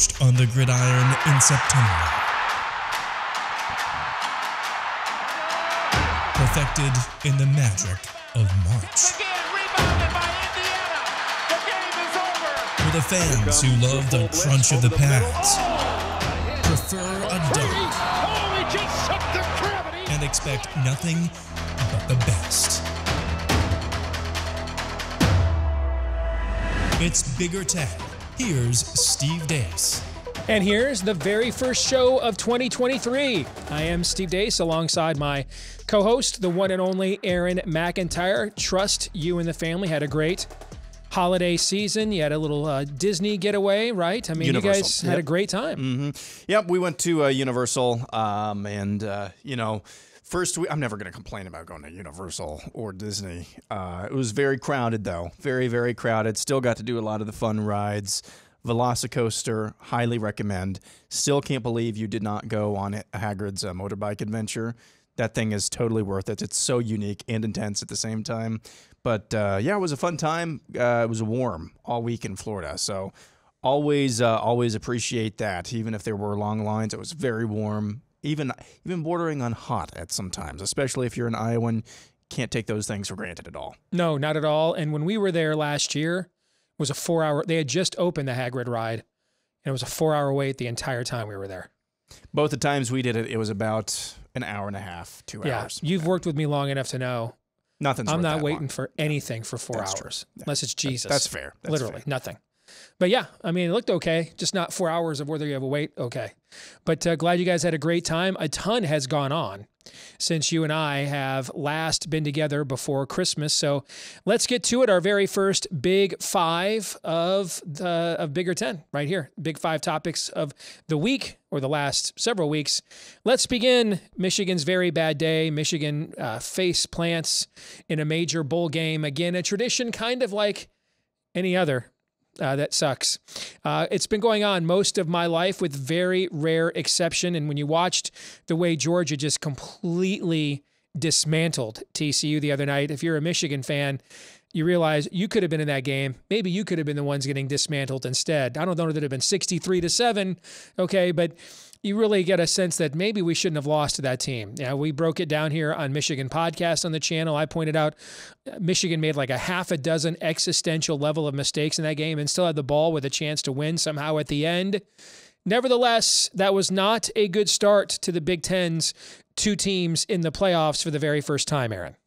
forged on the gridiron in September. Perfected in the magic of March. For the fans who love the crunch of the pads, prefer a dunk, and expect nothing but the best. It's Bigger 10. Here's Steve Dace. And here's the very first show of 2023. I am Steve Dace alongside my co-host, the one and only Aaron McIntyre. Trust you and the family had a great holiday season. You had a little Disney getaway, right? I mean, Universal. You guys had a great time. Mm-hmm. Yep, we went to Universal, first, I'm never going to complain about going to Universal or Disney. It was very crowded, though. Very, very crowded. Still got to do a lot of the fun rides. Velocicoaster, highly recommend. Still can't believe you did not go on Hagrid's motorbike adventure. That thing is totally worth it. It's so unique and intense at the same time. But, it was a fun time. It was warm all week in Florida, so always appreciate that. Even if there were long lines, it was very warm. Even bordering on hot at some times, especially if you're an Iowan, can't take those things for granted at all. No, not at all. And when we were there last year, it was a 4-hour. They had just opened the Hagrid ride, and it was a 4-hour wait the entire time we were there. Both the times we did it, it was about an hour and a half, 2 hours. You've worked with me long enough to know I'm not waiting for anything for 4 hours, unless it's Jesus. That's fair. That's literally fair. Nothing. But yeah, I mean, it looked okay. Just not 4 hours of whether you have a wait. Okay. But glad you guys had a great time. A ton has gone on since you and I have last been together before Christmas. So let's get to it. Our very first Big Five of Bigger 10 right here. Big Five topics of the week or the last several weeks. Let's begin Michigan's very bad day. Michigan face plants in a major bowl game. Again, a tradition kind of like any other. That sucks. It's been going on most of my life with very rare exception. And when you watched the way Georgia just completely dismantled TCU the other night, if you're a Michigan fan, you realize you could have been in that game. Maybe you could have been the ones getting dismantled instead. I don't know that it had been 63-7. Okay. But you really get a sense that maybe we shouldn't have lost to that team. Yeah, we broke it down here on Michigan Podcast on the channel. I pointed out Michigan made like a half a dozen existential level of mistakes in that game and still had the ball with a chance to win somehow at the end. Nevertheless, that was not a good start to the Big Ten's two teams in the playoffs for the very first time, Aaron.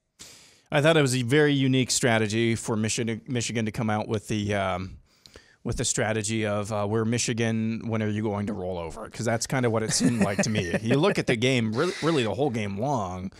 I thought it was a very unique strategy for Michigan to come out with the strategy of we're Michigan, when are you going to roll over? Because that's kind of what it seemed like to me. You look at the game, really the whole game long,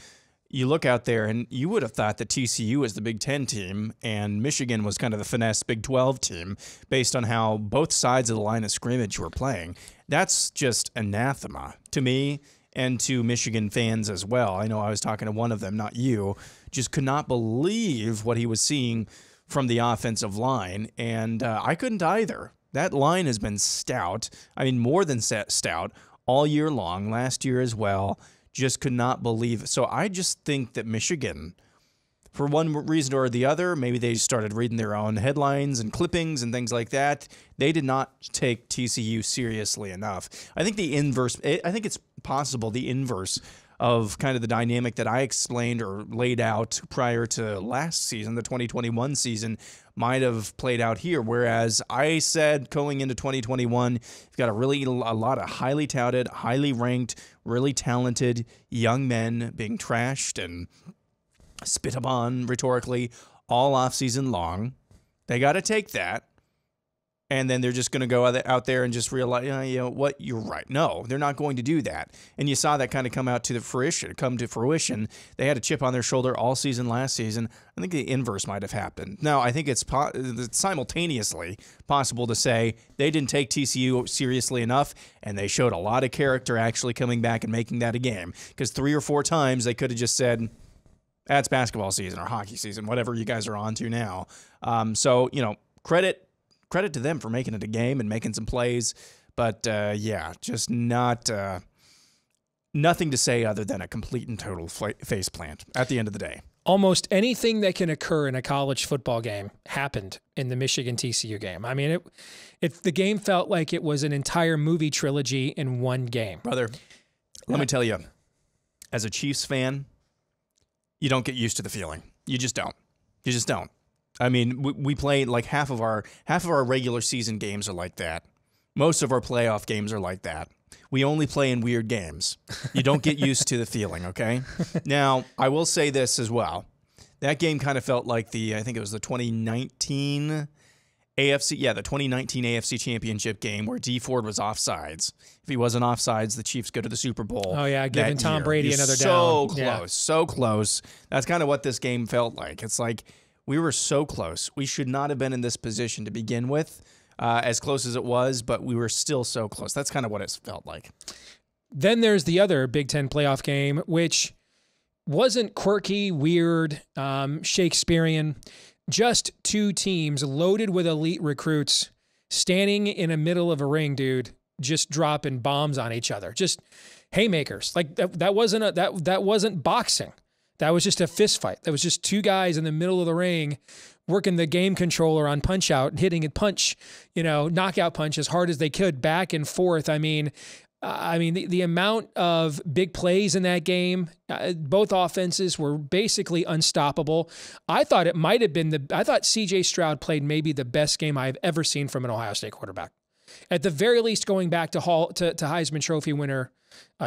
you look out there and you would have thought that TCU is the Big Ten team and Michigan was kind of the finesse Big 12 team based on how both sides of the line of scrimmage were playing. That's just anathema to me and to Michigan fans as well. I know I was talking to one of them, not you, just could not believe what he was seeing from the offensive line, and I couldn't either. That line has been stout. I mean, more than stout all year long, last year as well. Just could not believe it. So I just think that Michigan, for one reason or the other, maybe they started reading their own headlines and clippings and things like that. They did not take TCU seriously enough. I think it's possible the inverse of kind of the dynamic that I explained or laid out prior to last season, the 2021 season, might have played out here. Whereas I said going into 2021, you've got a lot of highly touted, highly ranked, really talented young men being trashed and spit upon rhetorically all offseason long. They got to take that. And then they're just going to go out there and just realize, you know what, you're right. No, they're not going to do that. And you saw that kind of come to fruition. They had a chip on their shoulder all season last season. I think the inverse might have happened. Now, I think it's simultaneously possible to say they didn't take TCU seriously enough, and they showed a lot of character actually coming back and making that a game. Because 3 or 4 times they could have just said, that's basketball season or hockey season, whatever you guys are on to now. So, credit to them for making it a game and making some plays. But, just nothing to say other than a complete and total face plant at the end of the day. almost anything that can occur in a college football game happened in the Michigan TCU game. I mean, the game felt like it was an entire movie trilogy in one game. Brother, let me tell you, as a Chiefs fan, you don't get used to the feeling. You just don't. You just don't. I mean, we play like half of our regular season games are like that. Most of our playoff games are like that. We only play in weird games. You don't get used to the feeling, okay? Now, I will say this as well. That game kind of felt like I think it was the 2019 AFC Championship game where D Ford was offsides. If he wasn't offsides, the Chiefs go to the Super Bowl. Oh, yeah, giving Tom Brady another down. So close, so close. That's kind of what this game felt like. It's like we were so close. We should not have been in this position to begin with. As close as it was, but we were still so close. That's kind of what it felt like. Then there's the other Big Ten playoff game, which wasn't quirky, weird, Shakespearean. Just two teams loaded with elite recruits standing in the middle of a ring, dude, just dropping bombs on each other. Just haymakers. Like that wasn't boxing. That was just a fist fight. That was just two guys in the middle of the ring working the game controller on punch out and hitting a punch, knockout punch as hard as they could back and forth. I mean, the amount of big plays in that game, both offenses were basically unstoppable. I thought CJ Stroud played maybe the best game I've ever seen from an Ohio State quarterback. At the very least, going back to Heisman Trophy winner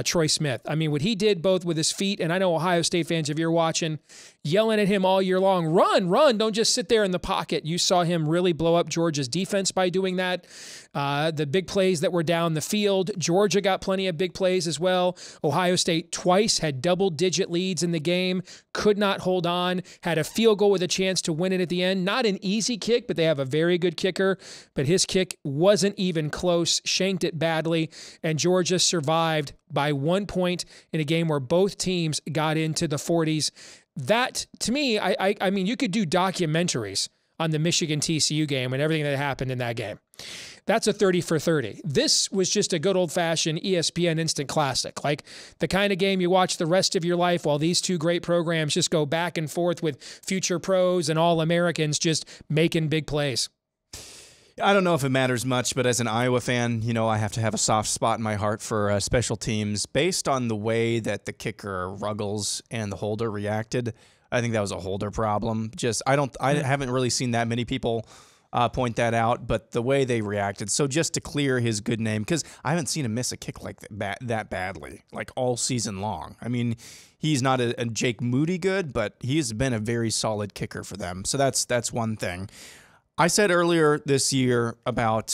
Troy Smith. I mean, what he did both with his feet, and I know Ohio State fans, if you're watching, yelling at him all year long, run, don't just sit there in the pocket. You saw him really blow up Georgia's defense by doing that. The big plays that were down the field. Georgia got plenty of big plays as well. Ohio State twice had double-digit leads in the game, could not hold on, had a field goal with a chance to win it at the end. Not an easy kick, but they have a very good kicker. But his kick wasn't even close, shanked it badly, and Georgia survived by 1 point in a game where both teams got into the 40s. That, to me, I mean, you could do documentaries on the Michigan TCU game and everything that happened in that game. That's a 30 for 30. This was just a good old-fashioned ESPN instant classic, like the kind of game you watch the rest of your life while these two great programs just go back and forth with future pros and All-Americans just making big plays. I don't know if it matters much, but as an Iowa fan, I have to have a soft spot in my heart for special teams. Based on the way that the kicker, Ruggles, and the holder reacted, I think that was a holder problem. I haven't really seen that many people point that out, but the way they reacted. So just to clear his good name, because I haven't seen him miss a kick like that badly, like all season long. I mean, he's not a Jake Moody good, but he's been a very solid kicker for them. So that's one thing. I said earlier this year about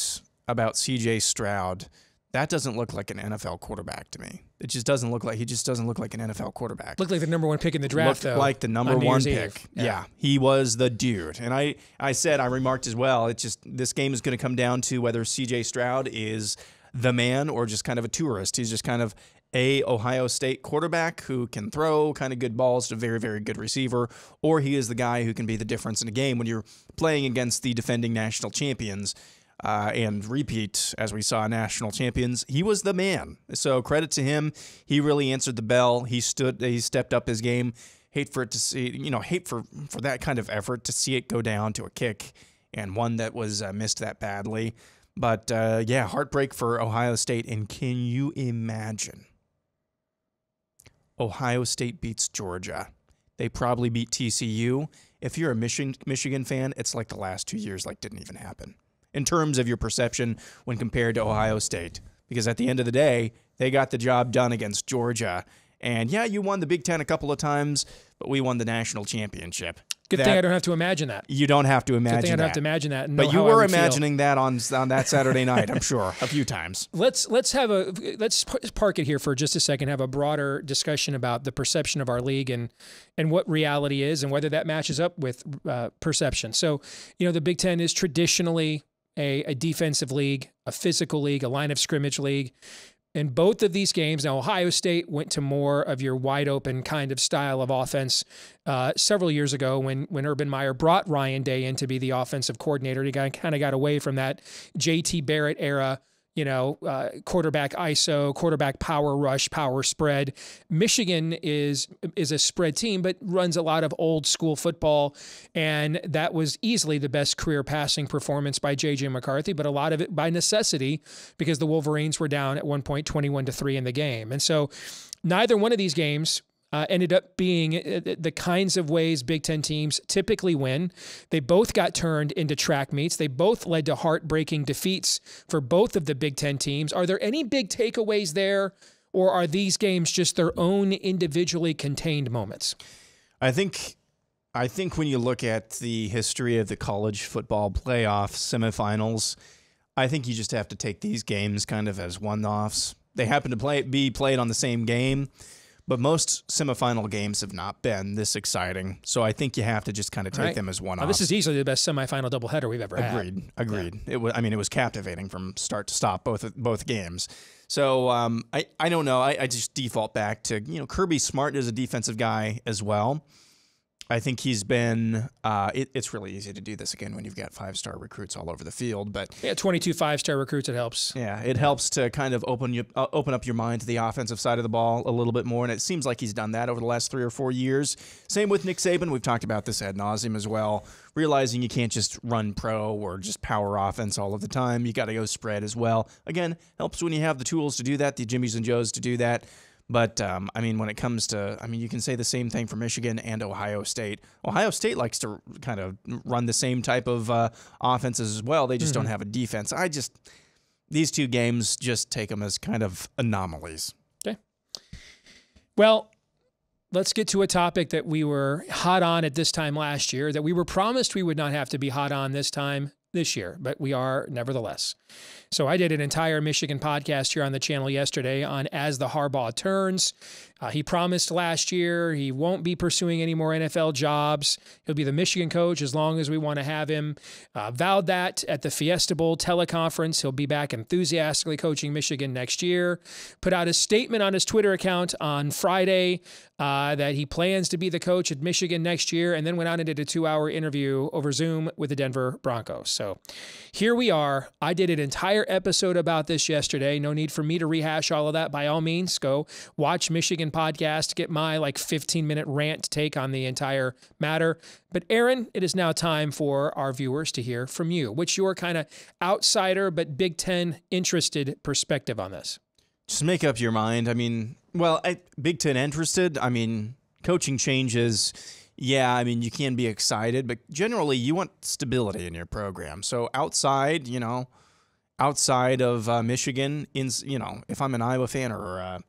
CJ Stroud, that doesn't look like an NFL quarterback to me. He just doesn't look like an NFL quarterback. Looked like the number one pick in the draft, though. Looked like the number one pick. Yeah, he was the dude. And I remarked as well, this game is going to come down to whether CJ Stroud is the man or just kind of a tourist. He's just kind of a Ohio State quarterback who can throw kind of good balls to a very, very good receiver, or he is the guy who can be the difference in a game when you're playing against the defending national champions and repeat, as we saw, national champions. He was the man. So credit to him. He really answered the bell. He stepped up his game. Hate for that kind of effort to see it go down to a kick and one that was missed that badly. But heartbreak for Ohio State. And can you imagine? Ohio State beats Georgia. They probably beat TCU. If you're a Michigan fan, it's like the last 2 years didn't even happen in terms of your perception when compared to Ohio State. Because at the end of the day, they got the job done against Georgia. And yeah, you won the Big Ten a couple of times, but we won the national championship. Good thing I don't have to imagine that. You don't have to imagine that. Good thing I don't have to imagine that. But you were imagining that on that Saturday night, I'm sure, a few times. Let's park it here for just a second, have a broader discussion about the perception of our league and what reality is and whether that matches up with perception. So, the Big Ten is traditionally a defensive league, a physical league, a line of scrimmage league. In both of these games, now Ohio State went to more of your wide open kind of style of offense several years ago when Urban Meyer brought Ryan Day in to be the offensive coordinator. He kind of got away from that J.T. Barrett era, quarterback ISO, quarterback power rush, power spread. Michigan is a spread team, but runs a lot of old school football. And that was easily the best career passing performance by J.J. McCarthy, but a lot of it by necessity because the Wolverines were down at one point 21-3 in the game. And so neither one of these games ended up being the kinds of ways Big Ten teams typically win. They both got turned into track meets. They both led to heartbreaking defeats for both of the Big Ten teams. Are there any big takeaways there, or are these games just their own individually contained moments? I think when you look at the history of the college football playoff semifinals, I think you just have to take these games kind of as one-offs. They happen to be played on the same game, but most semifinal games have not been this exciting. So I think you have to just kind of take them as one-offs. This is easily the best semifinal doubleheader we've ever had. Agreed. Yeah. It was captivating from start to stop, both games. So I don't know. I just default back to, Kirby Smart is a defensive guy as well. I think he's been it's really easy to do this again when you've got 5-star recruits all over the field. But 22 5-star recruits, it helps. Yeah, it helps to kind of open up your mind to the offensive side of the ball a little bit more, and it seems like he's done that over the last 3 or 4 years. Same with Nick Saban. We've talked about this ad nauseum as well, realizing you can't just run pro or just power offense all of the time. You got to go spread as well. Again, helps when you have the tools to do that, the Jimmies and Joes to do that. But, when it comes to, you can say the same thing for Michigan and Ohio State. Ohio State likes to kind of run the same type of offenses as well. They just don't have a defense. These two games just take them as kind of anomalies. Okay. Well, let's get to a topic that we were hot on at this time last year, that we were promised we would not have to be hot on this year, but we are nevertheless. So I did an entire Michigan podcast here on the channel yesterday on As the Harbaugh Turns. He promised last year he won't be pursuing any more NFL jobs. He'll be the Michigan coach as long as we want to have him. Vowed that at the Fiesta Bowl teleconference. He'll be back enthusiastically coaching Michigan next year. Put out a statement on his Twitter account on Friday that he plans to be the coach at Michigan next year, and then went out and did a 2-hour interview over Zoom with the Denver Broncos. So here we are. I did an entire episode about this yesterday. No need for me to rehash all of that. By all means, go watch Michigan podcast to get my 15-minute rant take on the entire matter. But Aaron, it is now time for our viewers to hear from you. What's your kind of outsider but Big Ten interested perspective on this? Just make up your mind. Big Ten interested. Coaching changes. Yeah, you can be excited, but generally you want stability in your program. So outside of Michigan, if I'm an Iowa fan or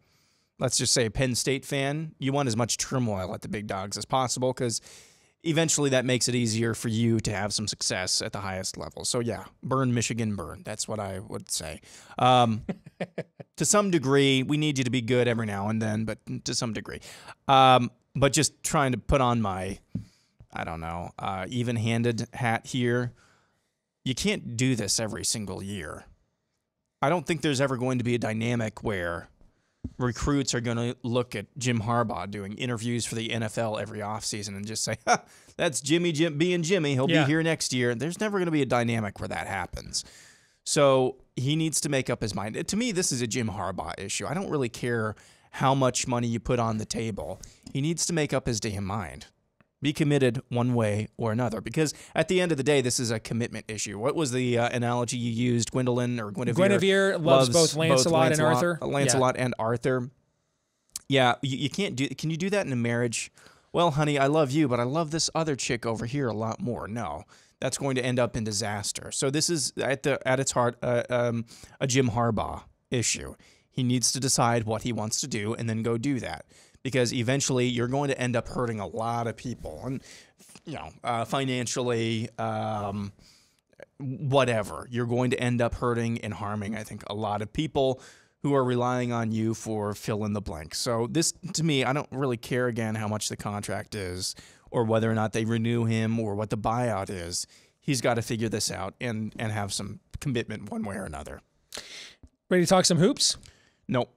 let's just say a Penn State fan, you want as much turmoil at the big dogs as possible because eventually that makes it easier for you to have some success at the highest level. So yeah, burn Michigan, burn. That's what I would say. To some degree, we need you to be good every now and then, but to some degree. But just trying to put on my, even-handed hat here. You can't do this every single year. I don't think there's ever going to be a dynamic where recruits are going to look at Jim Harbaugh doing interviews for the NFL every offseason and just say, that's Jimmy being Jimmy. He'll be here next year. There's never going to be a dynamic where that happens. So he needs to make up his mind. To me, this is a Jim Harbaugh issue. I don't really care how much money you put on the table. He needs to make up his damn mind. Be committed one way or another, because at the end of the day, this is a commitment issue. What was the analogy you used? Gwendolyn or Guinevere? Guinevere loves both Lancelot and Arthur. Lancelot and Arthur. Yeah, you can't do. Can you do that in a marriage? Well, honey, I love you, but I love this other chick over here a lot more. No, that's going to end up in disaster. So this is at its heart a Jim Harbaugh issue. He needs to decide what he wants to do and then go do that. Because eventually you're going to end up hurting a lot of people, and financially, whatever. You're going to end up hurting and harming, I think, a lot of people who are relying on you for fill in the blank. So this, to me, I don't really care again how much the contract is, or whether or not they renew him, or what the buyout is. He's got to figure this out and have some commitment one way or another. Ready to talk some hoops? Nope.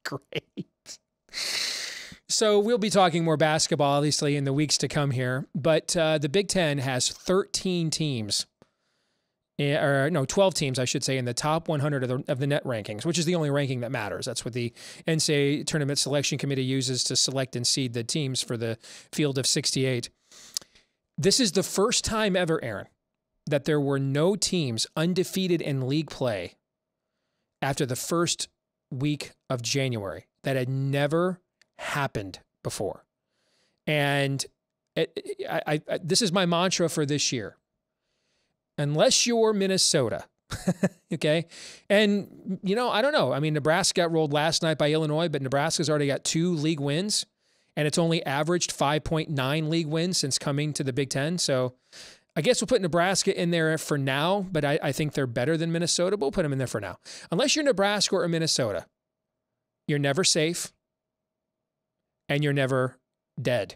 Great. So we'll be talking more basketball, obviously, in the weeks to come here. But the Big Ten has 13 teams or no, 12 teams, I should say, in the top 100 of the net rankings, which is the only ranking that matters. That's what the NCAA Tournament Selection Committee uses to select and seed the teams for the field of 68. This is the first time ever, Aaron, that there were no teams undefeated in league play after the first week of January. That had never happened before. And this is my mantra for this year. Unless you're Minnesota, okay? And, I don't know. I mean, Nebraska got rolled last night by Illinois, but Nebraska's already got 2 league wins, and it's only averaged 5.9 league wins since coming to the Big Ten. So I guess we'll put Nebraska in there for now, but I think they're better than Minnesota, but we'll put them in there for now. Unless you're Nebraska or Minnesota, you're never safe, and you're never dead.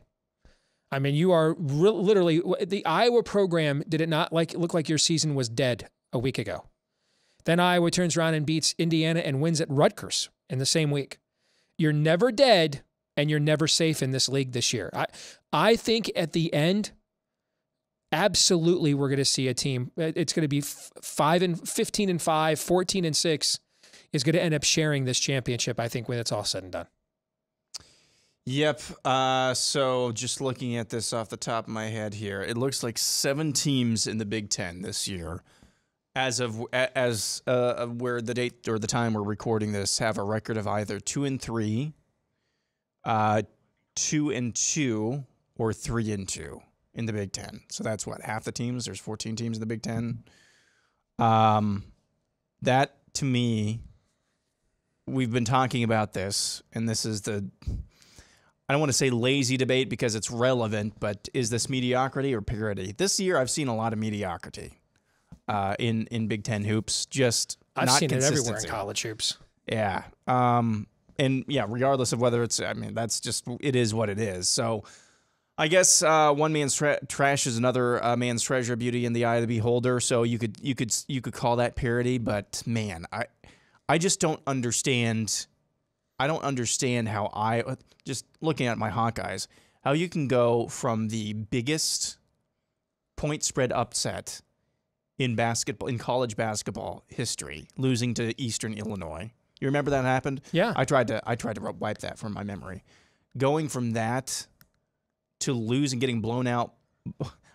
I mean, you are literally, the Iowa program, did it not look like your season was dead a week ago? Then Iowa turns around and beats Indiana and wins at Rutgers in the same week. You're never dead, and you're never safe in this league this year. I think at the end, absolutely we're going to see a team. It's going to be 15-5, 14-6 is going to end up sharing this championship, I think, when it's all said and done. Yep. So just looking at this off the top of my head here, it looks like 7 teams in the Big Ten this year, as where the date or the time we're recording this, have a record of either 2-3, 2-2, or 3-2 in the Big Ten. So that's what, half the teams. There's 14 teams in the Big Ten. That to me, we've been talking about this, and this is I don't want to say lazy debate because it's relevant, but is this mediocrity or parity? This year, I've seen a lot of mediocrity in Big Ten hoops. I've seen it everywhere in college hoops. Yeah. And yeah, regardless of whether it's, that's just, it is what it is. So I guess one man's trash is another man's treasure, beauty in the eye of the beholder. So you could call that parity, but man, I just don't understand. I don't understand how just looking at my Hawkeyes, how you can go from the biggest point spread upset in college basketball history, losing to Eastern Illinois. You remember that happened? Yeah. I tried to wipe that from my memory. Going from that to lose and getting blown out.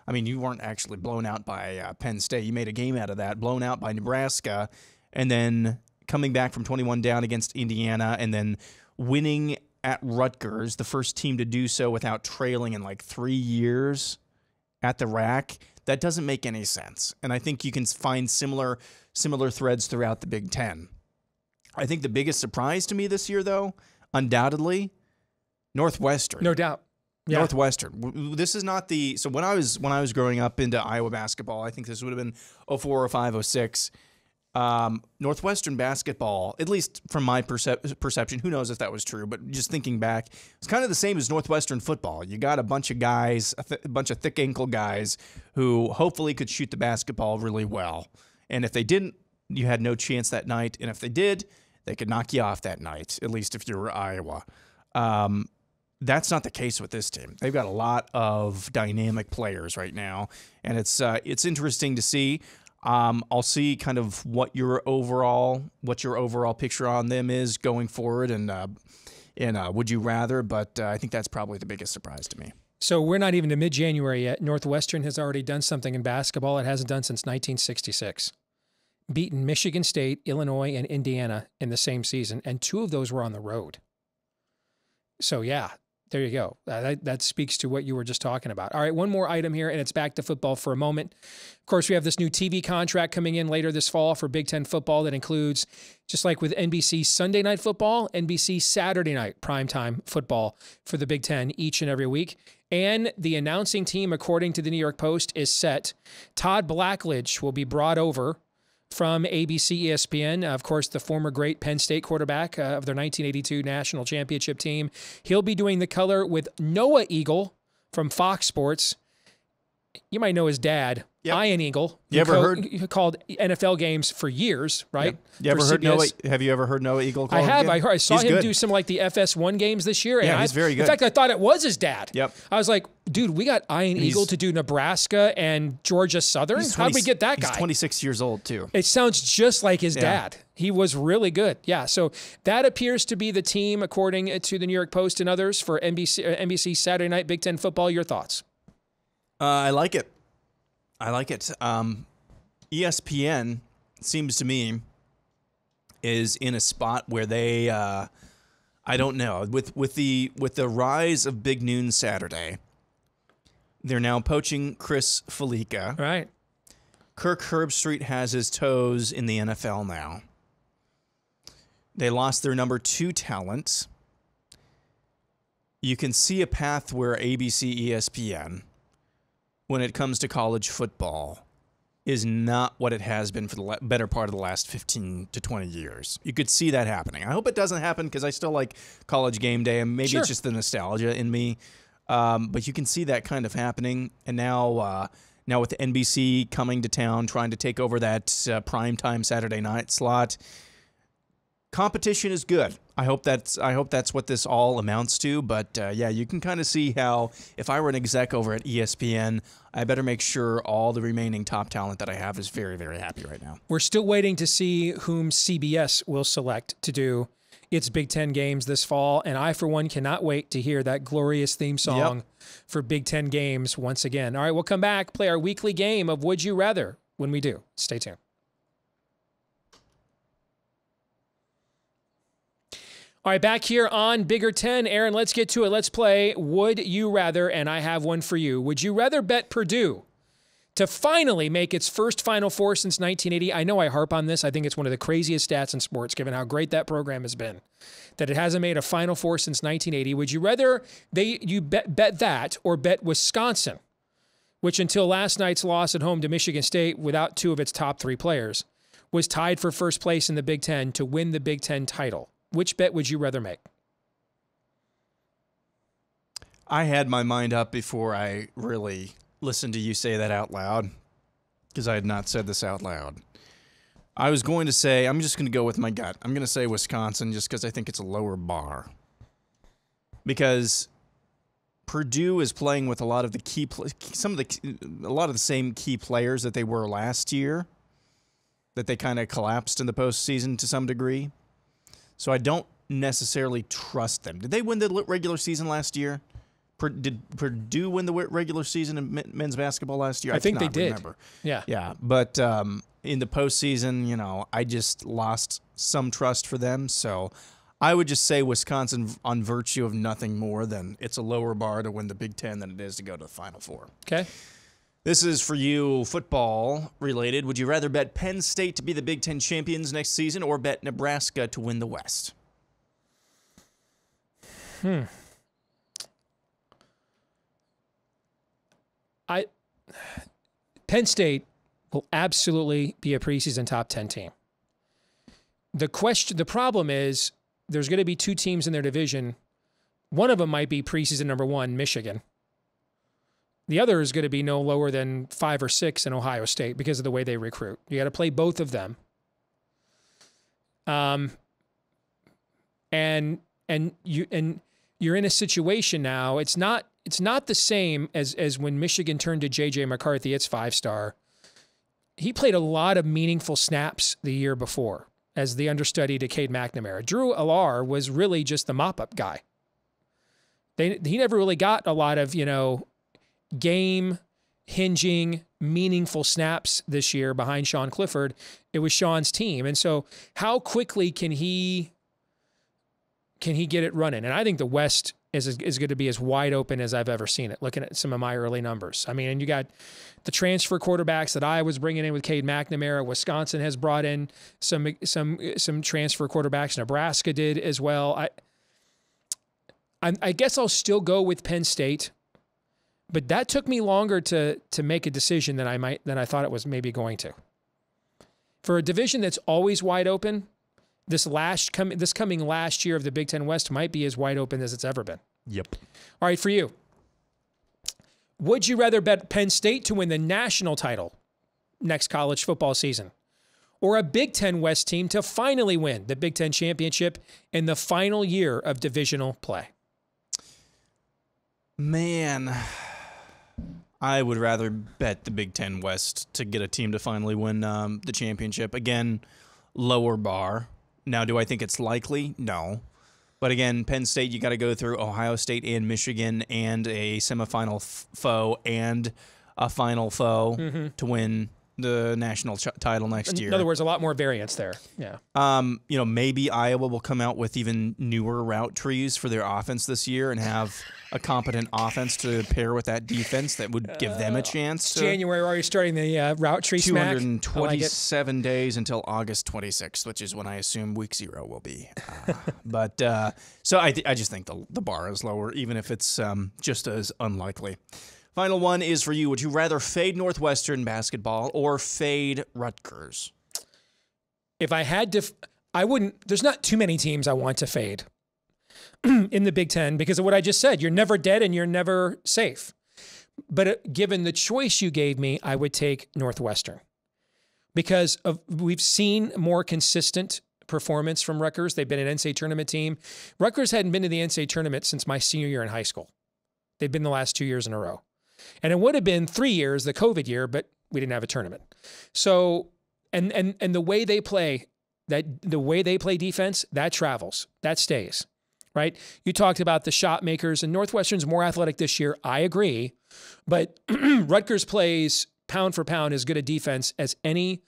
I mean, you weren't actually blown out by Penn State. You made a game out of that, blown out by Nebraska, and then coming back from 21 down against Indiana, and then winning at Rutgers, the first team to do so without trailing in like 3 years at the rack. That doesn't make any sense. And I think you can find similar threads throughout the Big Ten. I think the biggest surprise to me this year, though, undoubtedly, Northwestern. No doubt. Yeah. Northwestern. This is not so when I was growing up into Iowa basketball, I think this would have been 04, 05, 06. Northwestern basketball, at least from my perception, who knows if that was true, but just thinking back, it's kind of the same as Northwestern football. You got a bunch of guys, a bunch of thick ankle guys who hopefully could shoot the basketball really well. And if they didn't, you had no chance that night. And if they did, they could knock you off that night, at least if you were Iowa. That's not the case with this team. They've got a lot of dynamic players right now, and it's interesting to see. I'll see kind of what your overall picture on them is going forward, and would you rather? But I think that's probably the biggest surprise to me. So we're not even to mid-January yet. Northwestern has already done something in basketball it hasn't done since 1966. Beaten Michigan State, Illinois, and Indiana in the same season, and 2 of those were on the road. So yeah, there you go. That speaks to what you were just talking about. All right, one more item here, and it's back to football for a moment. Of course, we have this new TV contract coming in later this fall for Big Ten football that includes, just like with NBC Sunday Night Football, NBC Saturday Night primetime football for the Big Ten each and every week. And the announcing team, according to the New York Post, is set. Todd Blackledge will be brought over from ABC ESPN, of course, the former great Penn State quarterback of their 1982 national championship team. He'll be doing the color with Noah Eagle from Fox Sports. You might know his dad, Ian Eagle. You ever heard? He called NFL games for years, right? Yep. Have you ever heard Noah Eagle call? I saw him do some like the FS1 games this year. Yeah, he's very good. In fact, I thought it was his dad. Yep. I was like, dude, we got Ian Eagle to do Nebraska and Georgia Southern. How'd we get that guy? He's 26 years old too. It sounds just like his dad. He was really good. Yeah. So that appears to be the team, according to the New York Post and others, for NBC Saturday Night Big Ten football. Your thoughts? I like it. ESPN seems to me is in a spot where they, I don't know, with the rise of Big Noon Saturday, they're now poaching Chris Felica. Right. Kirk Herbstreit has his toes in the NFL now. They lost their number 2 talent. You can see a path where ABC, ESPN, when it comes to college football, is not what it has been for the better part of the last 15 to 20 years. You could see that happening. I hope it doesn't happen because I still like College Game Day, and maybe it's just the nostalgia in me. But you can see that kind of happening. And now with the NBC coming to town, trying to take over that primetime Saturday night slot, competition is good. I hope that's what this all amounts to. But you can kind of see how if I were an exec over at ESPN, I better make sure all the remaining top talent that I have is very, very happy right now. We're still waiting to see whom CBS will select to do its Big Ten games this fall, and I, for one, cannot wait to hear that glorious theme song for Big Ten games once again. All right, we'll come back, play our weekly game of Would You Rather when we do. Stay tuned. All right, back here on Bigger 10. Aaron, let's get to it. Let's play Would You Rather, and I have one for you. Would you rather bet Purdue to finally make its first Final Four since 1980? I know I harp on this. I think it's one of the craziest stats in sports, given how great that program has been, that it hasn't made a Final Four since 1980. Would you rather you bet that or bet Wisconsin, which until last night's loss at home to Michigan State without 2 of its top 3 players, was tied for first place in the Big Ten to win the Big Ten title? Which bet would you rather make? I had my mind up before I really listened to you say that out loud, because I had not said this out loud. I was going to say, I'm just going to go with my gut. I'm going to say Wisconsin just because I think it's a lower bar. Because Purdue is playing with a lot of the a lot of the same key players that they were last year, that they kind of collapsed in the postseason to some degree. So I don't necessarily trust them. Did they win the regular season last year? Did Purdue win the regular season in men's basketball last year? I think they did. Remember. Yeah. Yeah. But in the postseason, I just lost some trust for them. So I would just say Wisconsin on virtue of nothing more than it's a lower bar to win the Big Ten than it is to go to the Final Four. Okay. This is for you, football related. Would you rather bet Penn State to be the Big Ten champions next season or bet Nebraska to win the West? Penn State will absolutely be a preseason top 10 team. The problem is there's going to be 2 teams in their division. One of them might be preseason number 1, Michigan. The other is going to be no lower than 5 or 6 in Ohio State because of the way they recruit. You got to play both of them. And you're in a situation now. It's not the same as when Michigan turned to J.J. McCarthy, its 5-star. He played a lot of meaningful snaps the year before as the understudy to Cade McNamara. Drew Allar was really just the mop-up guy. He never really got a lot of, game hinging, meaningful snaps this year behind Sean Clifford. It was Sean's team. And so how quickly can he get it running? And I think the West is going to be as wide open as I've ever seen it, looking at some of my early numbers. I mean, and you got the transfer quarterbacks that I was bringing in with Cade McNamara. Wisconsin has brought in some transfer quarterbacks. Nebraska did as well. I guess I'll still go with Penn State. But that took me longer to make a decision than I thought it was maybe going to. For a division that's always wide open, this coming last year of the Big Ten West might be as wide open as it's ever been. Yep. All right, for you. Would you rather bet Penn State to win the national title next college football season, or a Big Ten West team to finally win the Big Ten championship in the final year of divisional play? Man, I would rather bet the Big Ten West to get a team to finally win the championship. Again, lower bar. Now, do I think it's likely? No. But again, Penn State, you got to go through Ohio State and Michigan and a semifinal foe and a final foe to win the national title next year. In other words, a lot more variance there. Yeah. Maybe Iowa will come out with even newer route trees for their offense this year and have a competent offense to pair with that defense that would give them a chance. January, are you starting the route tree smack? 227 days until August 26th, which is when I assume week 0 will be. So I just think the bar is lower, even if it's just as unlikely. Final one is for you. Would you rather fade Northwestern basketball or fade Rutgers? If I had to, I wouldn't. There's not too many teams I want to fade in the Big Ten because of what I just said. You're never dead and you're never safe. But given the choice you gave me, I would take Northwestern because we've seen more consistent performance from Rutgers. They've been an NCAA tournament team. Rutgers hadn't been to the NCAA tournament since my senior year in high school. They've been the last 2 years in a row. And it would have been 3 years, the COVID year, but we didn't have a tournament. So, and the way they play, the way they play defense, that travels, that stays, right? You talked about the shot makers, and Northwestern's more athletic this year. I agree, but Rutgers plays pound for pound as good a defense as any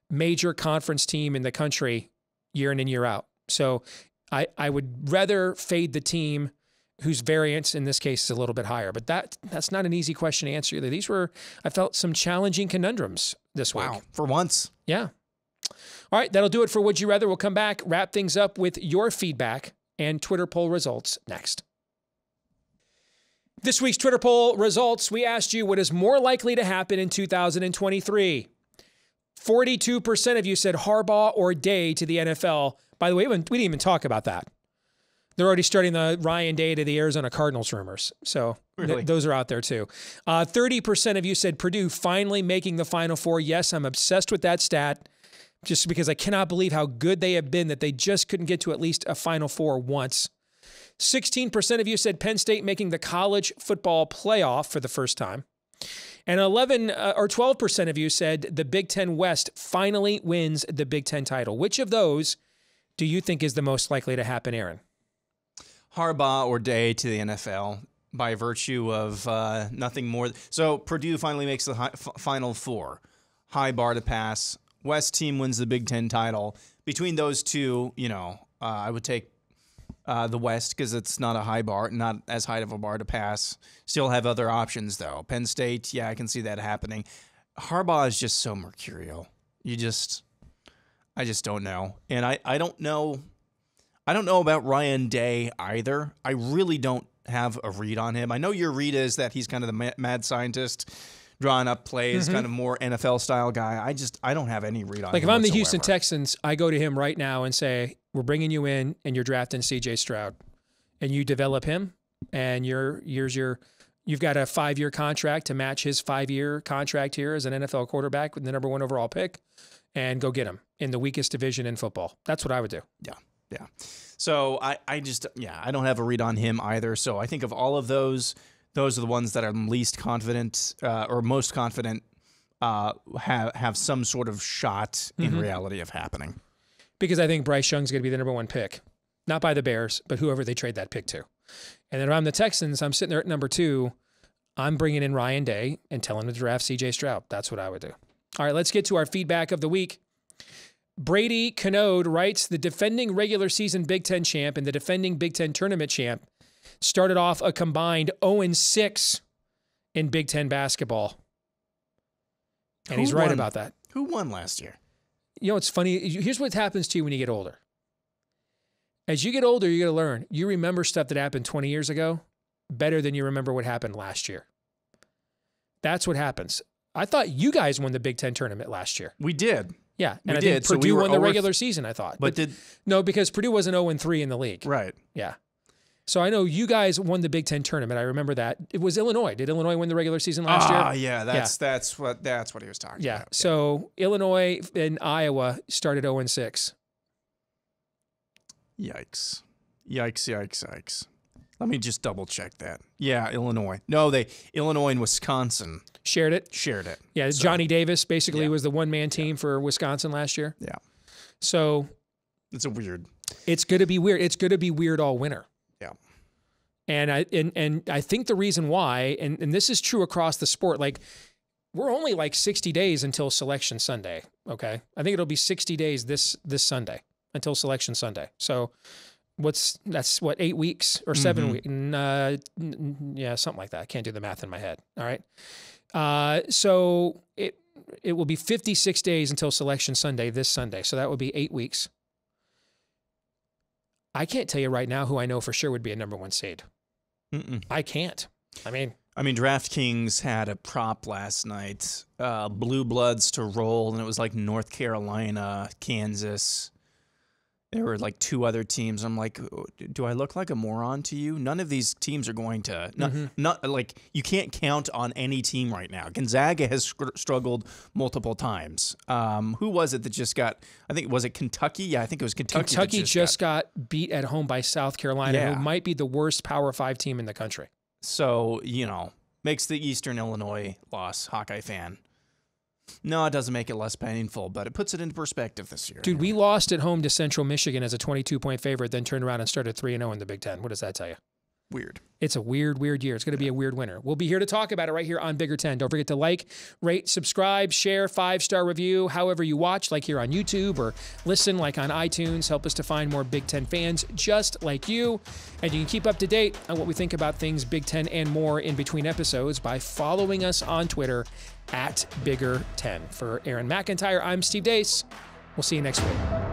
major conference team in the country year in and year out. So I would rather fade the team whose variance in this case is a little bit higher. But that's not an easy question to answer either. These were, I felt, some challenging conundrums this week. Wow, for once. Yeah. All right, that'll do it for Would You Rather. We'll come back, wrap things up with your feedback and Twitter poll results next. This week's Twitter poll results, we asked you what is more likely to happen in 2023. 42% of you said Harbaugh or Day to the NFL. By the way, we didn't even talk about that. They're already starting the Ryan Day to the Arizona Cardinals rumors. So really? Those are out there too. 30% of you said Purdue finally making the Final Four. Yes, I'm obsessed with that stat just because I cannot believe how good they have been that they just couldn't get to at least a Final Four once. 16% of you said Penn State making the college football playoff for the first time. And 12% of you said the Big Ten West finally wins the Big Ten title. Which of those do you think is the most likely to happen, Aaron? Harbaugh or Day to the NFL by virtue of nothing more. So Purdue finally makes the Final Four. High bar to pass. West team wins the Big Ten title. Between those two, I would take the West because it's not a high bar, not as high of a bar to pass. Still have other options, though. Penn State, yeah, I can see that happening. Harbaugh is just so mercurial. I just don't know. And I don't know. I don't know about Ryan Day either. I really don't have a read on him. I know your read is that he's kind of the mad scientist, drawing up plays, kind of more NFL-style guy. I don't have any read on him. Like if I'm the Houston Texans, I go to him right now and say, we're bringing you in and you're drafting C.J. Stroud. And you develop him and you've got a 5-year contract to match his 5-year contract here as an NFL quarterback with the number 1 overall pick, and go get him in the weakest division in football. That's what I would do. Yeah. So I don't have a read on him either. So I think of all of those are the ones that I'm least confident or most confident have some sort of shot in reality of happening. Because I think Bryce Young's going to be the number 1 pick. Not by the Bears, but whoever they trade that pick to. And then if I'm the Texans, I'm sitting there at number 2. I'm bringing in Ryan Day and telling him to draft C.J. Stroud. That's what I would do. All right, let's get to our feedback of the week. Brady Canode writes, the defending regular season Big Ten champ and the defending Big Ten tournament champ started off a combined 0-6 in Big Ten basketball. And he's right about that. Who won last year? It's funny. Here's what happens to you when you get older. As you get older, you're going to learn. You remember stuff that happened 20 years ago better than you remember what happened last year. That's what happens. I thought you guys won the Big Ten tournament last year. We did. Yeah, and I think Purdue won the regular season, I thought. But no, because Purdue wasn't 0-3 in the league. Right. Yeah. So I know you guys won the Big Ten tournament. I remember that. It was Illinois. Did Illinois win the regular season last year? Yeah, that's what he was talking about. So Illinois and Iowa started 0-6. Yikes. Yikes. Let me just double check that. Yeah, Illinois. No, Illinois and Wisconsin shared it. Yeah, so, Johnny Davis basically was the one-man team for Wisconsin last year. Yeah. So it's weird. It's going to be weird. It's going to be weird all winter. Yeah. And I think the reason why, and this is true across the sport, like we're only like 60 days until Selection Sunday. Okay. I think it'll be 60 days this Sunday until Selection Sunday. So that's 8 weeks or 7 weeks? Yeah, something like that. I can't do the math in my head. All right. So it will be 56 days until Selection Sunday this Sunday. So that would be 8 weeks. I can't tell you right now who I know for sure would be a number 1 seed. I can't. I mean, DraftKings had a prop last night, Blue Bloods to roll, and it was like North Carolina, Kansas. There were like 2 other teams. I'm like, do I look like a moron to you? None of these teams are going to, not like you can't count on any team right now. Gonzaga has struggled multiple times. Who was it that just got, was it Kentucky? Yeah, I think it was Kentucky. Kentucky just got beat at home by South Carolina, who might be the worst Power 5 team in the country. So, makes the Eastern Illinois loss, Hawkeye fan. No, it doesn't make it less painful, but it puts it into perspective this year. Dude, we lost at home to Central Michigan as a 22-point favorite, then turned around and started 3-0 in the Big Ten. What does that tell you? Weird. It's a weird year. It's going to be a weird winter. We'll be here to talk about it right here on Bigger 10. Don't forget to like, rate, subscribe, share, 5-star review, however you watch, like here on YouTube or listen like on iTunes. Help us to find more Big Ten fans just like you. And you can keep up to date on what we think about things Big Ten and more in between episodes by following us on Twitter @Bigger10. For Aaron McIntyre, I'm Steve Dace. We'll see you next week.